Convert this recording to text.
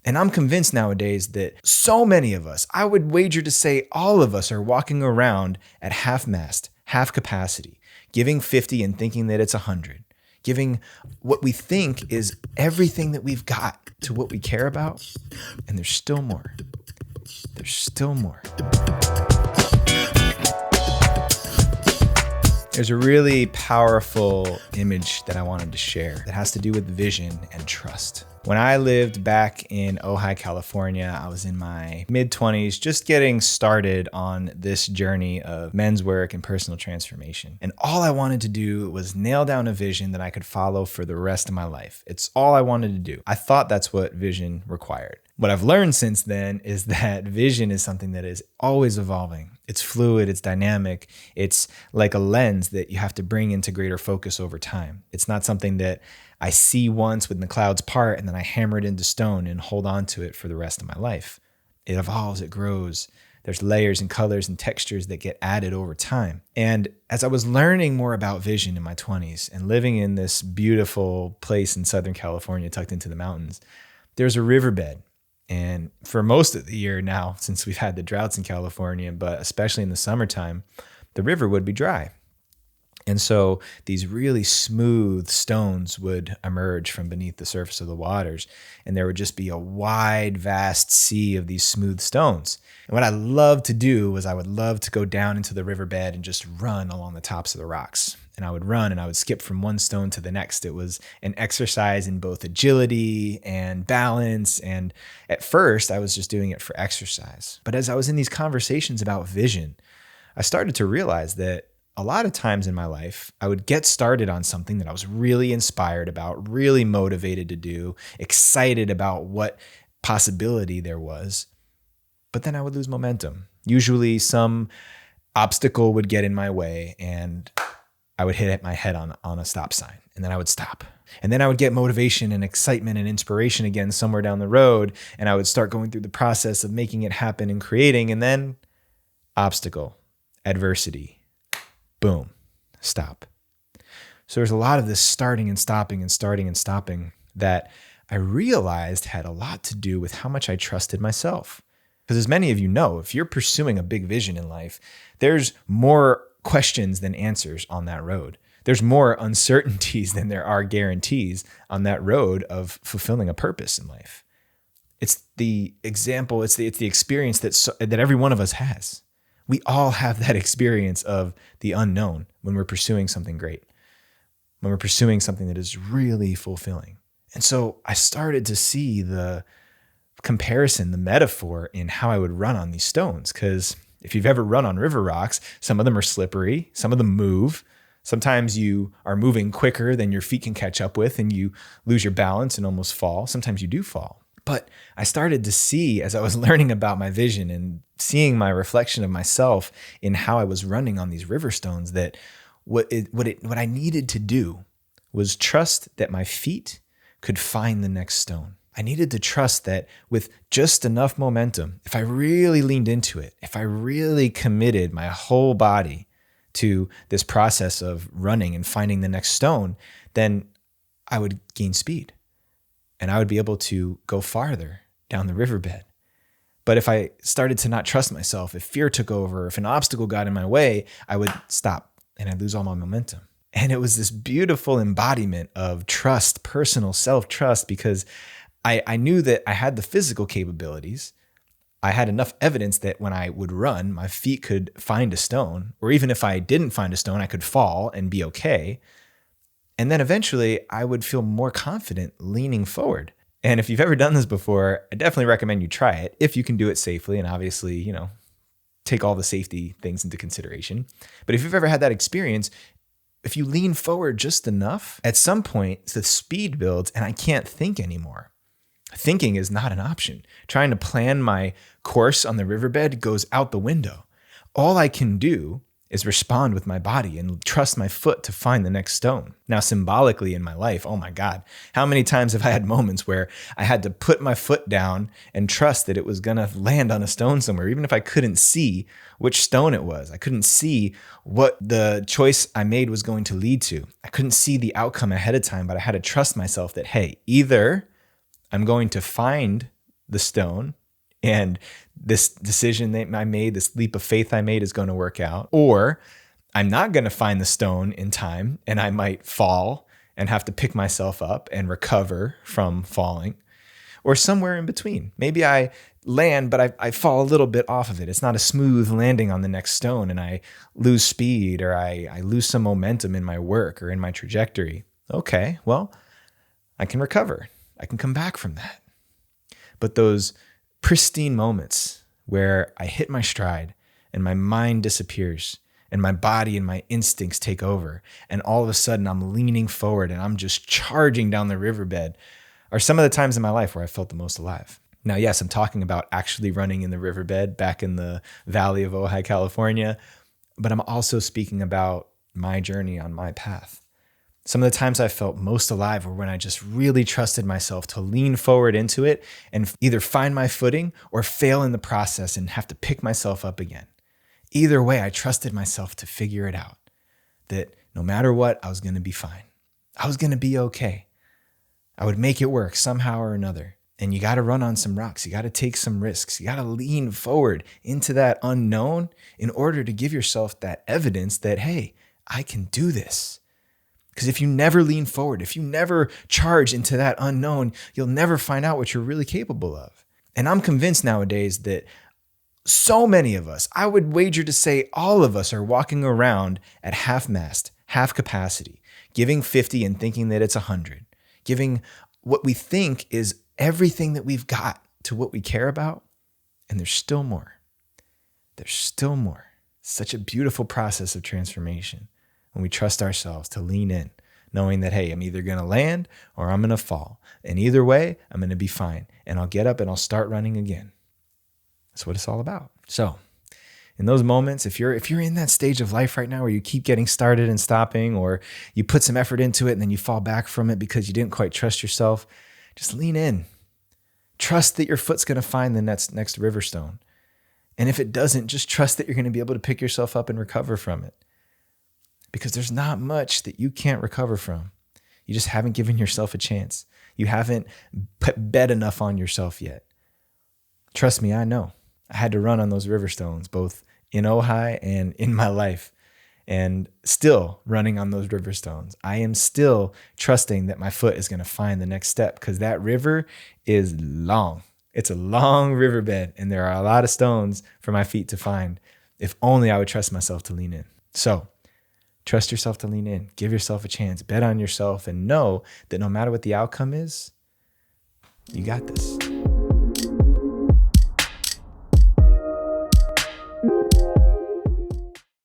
And I'm convinced nowadays that so many of us, I would wager to say all of us, are walking around at half mast, half capacity, giving 50 and thinking that it's 100, giving what we think is everything that we've got to what we care about. And there's still more. There's still more. There's a really powerful image that I wanted to share that has to do with vision and trust. When I lived back in Ojai, California, I was in my mid-20s, just getting started on this journey of men's work and personal transformation. And all I wanted to do was nail down a vision that I could follow for the rest of my life. It's all I wanted to do. I thought that's what vision required. What I've learned since then is that vision is something that is always evolving. It's fluid, it's dynamic. It's like a lens that you have to bring into greater focus over time. It's not something that I see once when the clouds part and then I hammer it into stone and hold on to it for the rest of my life. It evolves, it grows. There's layers and colors and textures that get added over time. And as I was learning more about vision in my 20s and living in this beautiful place in Southern California tucked into the mountains, there's a riverbed. And for most of the year now, since we've had the droughts in California, but especially in the summertime, the river would be dry. And so these really smooth stones would emerge from beneath the surface of the waters. And there would just be a wide, vast sea of these smooth stones. And what I loved to do was I would love to go down into the riverbed and just run along the tops of the rocks. And I would run and I would skip from one stone to the next. It was an exercise in both agility and balance. And at first I was just doing it for exercise. But as I was in these conversations about vision, I started to realize that a lot of times in my life, I would get started on something that I was really inspired about, really motivated to do, excited about what possibility there was. But then I would lose momentum. Usually some obstacle would get in my way and I would hit my head on a stop sign, and then I would stop. And then I would get motivation and excitement and inspiration again somewhere down the road, and I would start going through the process of making it happen and creating, and then obstacle, adversity, boom, stop. So there's a lot of this starting and stopping and starting and stopping that I realized had a lot to do with how much I trusted myself. Because as many of you know, if you're pursuing a big vision in life, there's more questions than answers on that road. There's more uncertainties than there are guarantees on that road of fulfilling a purpose in life. It's the example, it's the experience that every one of us has. We all have that experience of the unknown when we're pursuing something great, when we're pursuing something that is really fulfilling. And so I started to see the comparison, the metaphor in how I would run on these stones. Because if you've ever run on river rocks, some of them are slippery, some of them move. Sometimes you are moving quicker than your feet can catch up with and you lose your balance and almost fall. Sometimes you do fall. But I started to see, as I was learning about my vision and seeing my reflection of myself in how I was running on these river stones, that what I needed to do was trust that my feet could find the next stone. I needed to trust that with just enough momentum, if I really leaned into it, if I really committed my whole body to this process of running and finding the next stone, then I would gain speed and I would be able to go farther down the riverbed. But if I started to not trust myself, if fear took over, if an obstacle got in my way, I would stop and I'd lose all my momentum. And it was this beautiful embodiment of trust, personal self-trust, because I knew that I had the physical capabilities. I had enough evidence that when I would run, my feet could find a stone, or even if I didn't find a stone, I could fall and be okay. And then eventually I would feel more confident leaning forward. And if you've ever done this before, I definitely recommend you try it if you can do it safely and obviously, take all the safety things into consideration. But if you've ever had that experience, if you lean forward just enough, at some point the speed builds and I can't think anymore. Thinking is not an option. Trying to plan my course on the riverbed goes out the window. All I can do is respond with my body and trust my foot to find the next stone. Now, symbolically in my life, oh my God, how many times have I had moments where I had to put my foot down and trust that it was going to land on a stone somewhere, even if I couldn't see which stone it was. I couldn't see what the choice I made was going to lead to. I couldn't see the outcome ahead of time, but I had to trust myself that, hey, either I'm going to find the stone and this decision that I made, this leap of faith I made is going to work out, or I'm not going to find the stone in time and I might fall and have to pick myself up and recover from falling, or somewhere in between. Maybe I land, but I fall a little bit off of it. It's not a smooth landing on the next stone and I lose speed, or I lose some momentum in my work or in my trajectory. Okay, well, I can recover. I can come back from that. But those pristine moments where I hit my stride and my mind disappears and my body and my instincts take over, and all of a sudden I'm leaning forward and I'm just charging down the riverbed, are some of the times in my life where I felt the most alive. Now, yes, I'm talking about actually running in the riverbed back in the valley of Ojai, California, but I'm also speaking about my journey on my path. Some of the times I felt most alive were when I just really trusted myself to lean forward into it and either find my footing or fail in the process and have to pick myself up again. Either way, I trusted myself to figure it out, that no matter what, I was going to be fine. I was going to be okay. I would make it work somehow or another. And you got to run on some rocks. You got to take some risks. You got to lean forward into that unknown in order to give yourself that evidence that, hey, I can do this. Because if you never lean forward, if you never charge into that unknown, you'll never find out what you're really capable of. And I'm convinced nowadays that so many of us, I would wager to say all of us, are walking around at half-mast, half capacity, giving 50 and thinking that it's 100, giving what we think is everything that we've got to what we care about. And there's still more. There's still more. Such a beautiful process of transformation when we trust ourselves to lean in, knowing that, hey, I'm either going to land or I'm going to fall. And either way, I'm going to be fine. And I'll get up and I'll start running again. That's what it's all about. So in those moments, if you're in that stage of life right now where you keep getting started and stopping, or you put some effort into it and then you fall back from it because you didn't quite trust yourself, just lean in. Trust that your foot's going to find the next river stone. And if it doesn't, just trust that you're going to be able to pick yourself up and recover from it. Because there's not much that you can't recover from. You just haven't given yourself a chance. You haven't bet enough on yourself yet. Trust me, I know. I had to run on those river stones, both in Ojai and in my life, and still running on those river stones. I am still trusting that my foot is going to find the next step, because that river is long. It's a long riverbed, and there are a lot of stones for my feet to find. If only I would trust myself to lean in. So trust yourself to lean in. Give yourself a chance. Bet on yourself and know that no matter what the outcome is, you got this.